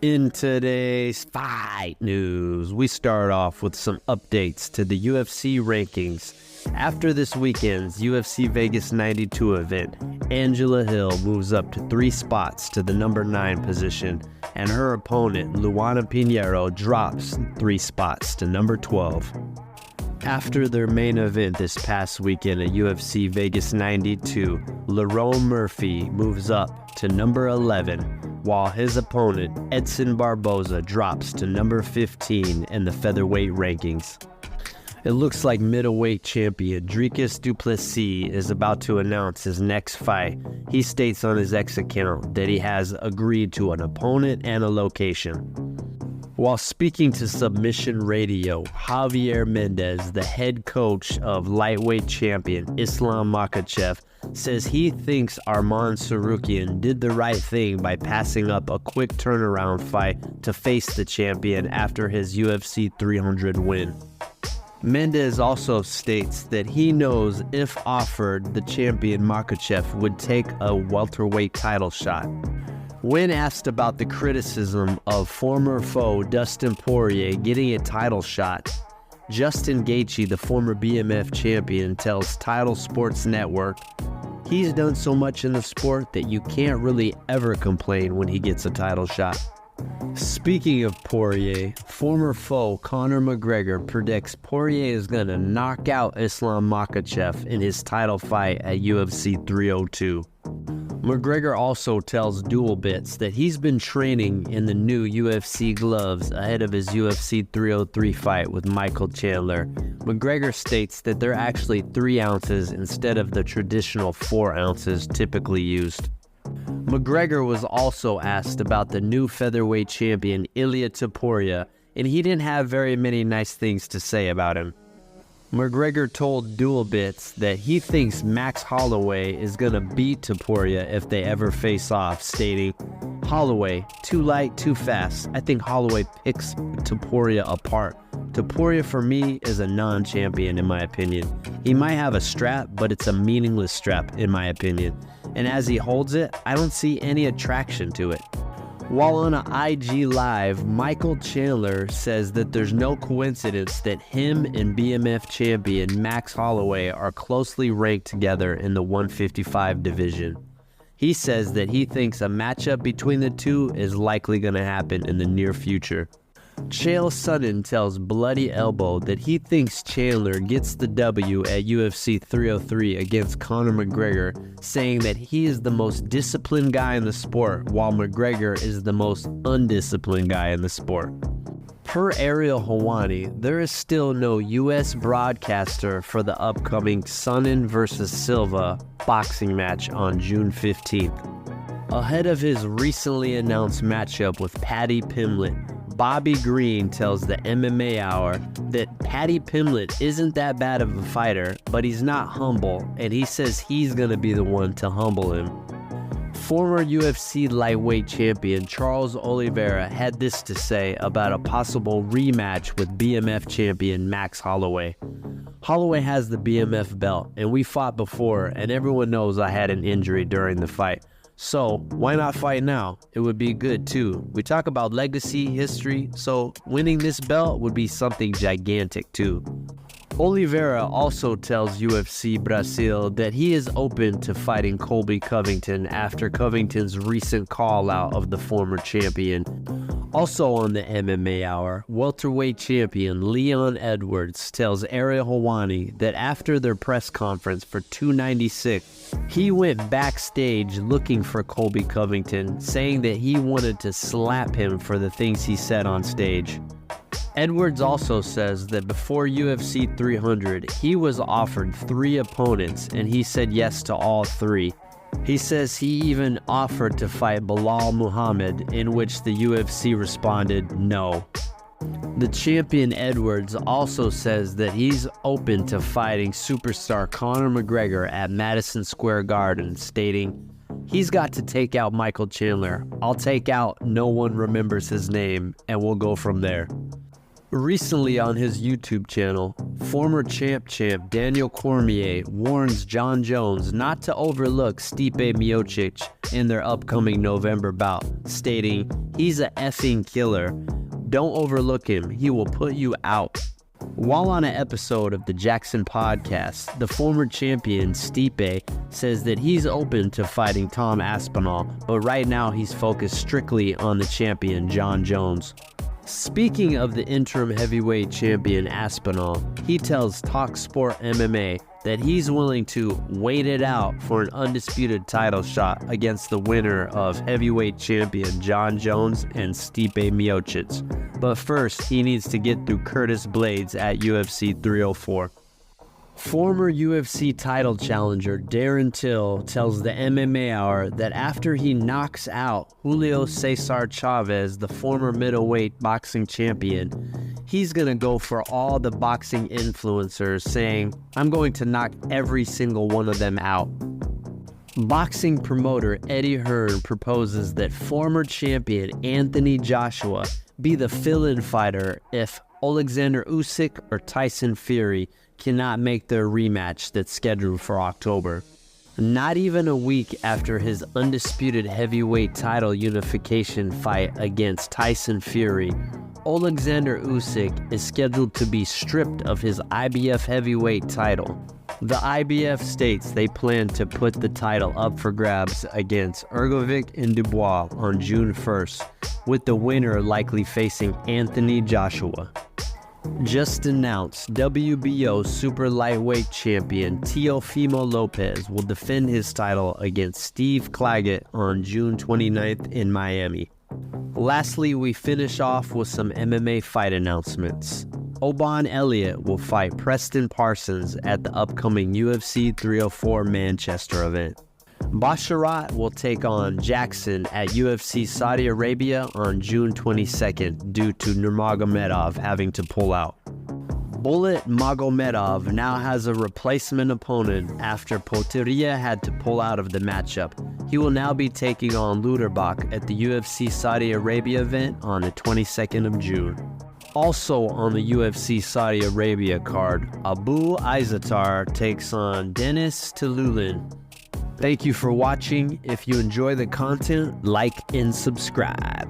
In today's fight news, we start off with some updates to the UFC rankings. After this weekend's UFC Vegas 92 event, Angela Hill moves up to 3 spots to the number 9 position, and her opponent, Luana Pinheiro, drops 3 spots to number 12. After their main event this past weekend at UFC Vegas 92, Lerone Murphy moves up to number 11, while his opponent, Edson Barboza, drops to number 15 in the featherweight rankings. It looks like middleweight champion Dricus du Plessis is about to announce his next fight. He states on his X account that he has agreed to an opponent and a location. While speaking to Submission Radio, Javier Mendez, the head coach of lightweight champion Islam Makhachev, says he thinks Arman Tsarukyan did the right thing by passing up a quick turnaround fight to face the champion after his UFC 300 win. Mendez also states that he knows if offered, the champion Makhachev would take a welterweight title shot. When asked about the criticism of former foe Dustin Poirier getting a title shot, Justin Gaethje, the former BMF champion, tells Title Sports Network, "He's done so much in the sport that you can't really ever complain when he gets a title shot." Speaking of Poirier, former foe Conor McGregor predicts Poirier is going to knock out Islam Makhachev in his title fight at UFC 302. McGregor also tells Dual Bits that he's been training in the new UFC gloves ahead of his UFC 303 fight with Michael Chandler. McGregor states that they're actually 3 ounces instead of the traditional 4 ounces typically used. McGregor was also asked about the new featherweight champion Ilia Topuria, and he didn't have very many nice things to say about him. McGregor told Dual Bits that he thinks Max Holloway is going to beat Topuria if they ever face off, stating, "Holloway, too light, too fast. I think Holloway picks Topuria apart. Topuria for me is a non-champion in my opinion. He might have a strap, but it's a meaningless strap in my opinion. And as he holds it, I don't see any attraction to it." While on an IG Live, Michael Chandler says that there's no coincidence that him and BMF champion Max Holloway are closely ranked together in the 155 division. He says that he thinks a matchup between the two is likely going to happen in the near future. Chael Sonnen tells Bloody Elbow that he thinks Chandler gets the W at UFC 303 against Conor McGregor, saying that he is the most disciplined guy in the sport, while McGregor is the most undisciplined guy in the sport. Per Ariel Helwani, there is still no U.S. broadcaster for the upcoming Sonnen vs. Silva boxing match on June 15th. Ahead of his recently announced matchup with Paddy Pimblett, Bobby Green tells the MMA Hour that Paddy Pimblett isn't that bad of a fighter, but he's not humble, and he says he's going to be the one to humble him. Former UFC lightweight champion Charles Oliveira had this to say about a possible rematch with BMF champion Max Holloway. "Holloway has the BMF belt, and we fought before, and everyone knows I had an injury during the fight. So, why not fight now? It would be good too. We talk about legacy, history, so winning this belt would be something gigantic too." Oliveira also tells UFC Brazil that he is open to fighting Colby Covington after Covington's recent call-out of the former champion. Also on the MMA Hour, welterweight champion Leon Edwards tells Ariel Helwani that after their press conference for 296, he went backstage looking for Colby Covington, saying that he wanted to slap him for the things he said on stage. Edwards also says that before UFC 300, he was offered 3 opponents and he said yes to all 3. He says he even offered to fight Bilal Muhammad, in which the UFC responded no. The champion Edwards also says that he's open to fighting superstar Conor McGregor at Madison Square Garden, stating, "He's got to take out Michael Chandler. I'll take out no one remembers his name, and we'll go from there." Recently on his YouTube channel, former champ Daniel Cormier warns Jon Jones not to overlook Stipe Miocic in their upcoming November bout, stating, "He's a effing killer. Don't overlook him. He will put you out." While on an episode of the Jackson podcast, the former champion Stipe says that he's open to fighting Tom Aspinall, but right now he's focused strictly on the champion Jon Jones. Speaking of the interim heavyweight champion Aspinall, he tells TalkSport MMA that he's willing to wait it out for an undisputed title shot against the winner of heavyweight champion Jon Jones and Stipe Miocic. But first, he needs to get through Curtis Blades at UFC 304. Former UFC title challenger Darren Till tells the MMA Hour that after he knocks out Julio Cesar Chavez, the former middleweight boxing champion, he's going to go for all the boxing influencers, saying, "I'm going to knock every single one of them out." Boxing promoter Eddie Hearn proposes that former champion Anthony Joshua be the fill-in fighter if Alexander Usyk or Tyson Fury cannot make their rematch that's scheduled for October. Not even a week after his undisputed heavyweight title unification fight against Tyson Fury, Alexander Usyk is scheduled to be stripped of his IBF heavyweight title. The IBF states they plan to put the title up for grabs against Ergovic and Dubois on June 1st, with the winner likely facing Anthony Joshua. Just announced, WBO super lightweight champion Teofimo Lopez will defend his title against Steve Claggett on June 29th in Miami. Lastly, we finish off with some MMA fight announcements. Oban Elliott will fight Preston Parsons at the upcoming UFC 304 Manchester event. Basharat will take on Jackson at UFC Saudi Arabia on June 22nd due to Nurmagomedov having to pull out. Bullet Magomedov now has a replacement opponent after Poteria had to pull out of the matchup. He will now be taking on Luderbach at the UFC Saudi Arabia event on the 22nd of June. Also on the UFC Saudi Arabia card, Abu Izatar takes on Denis Tululin. Thank you for watching. If you enjoy the content, like and subscribe.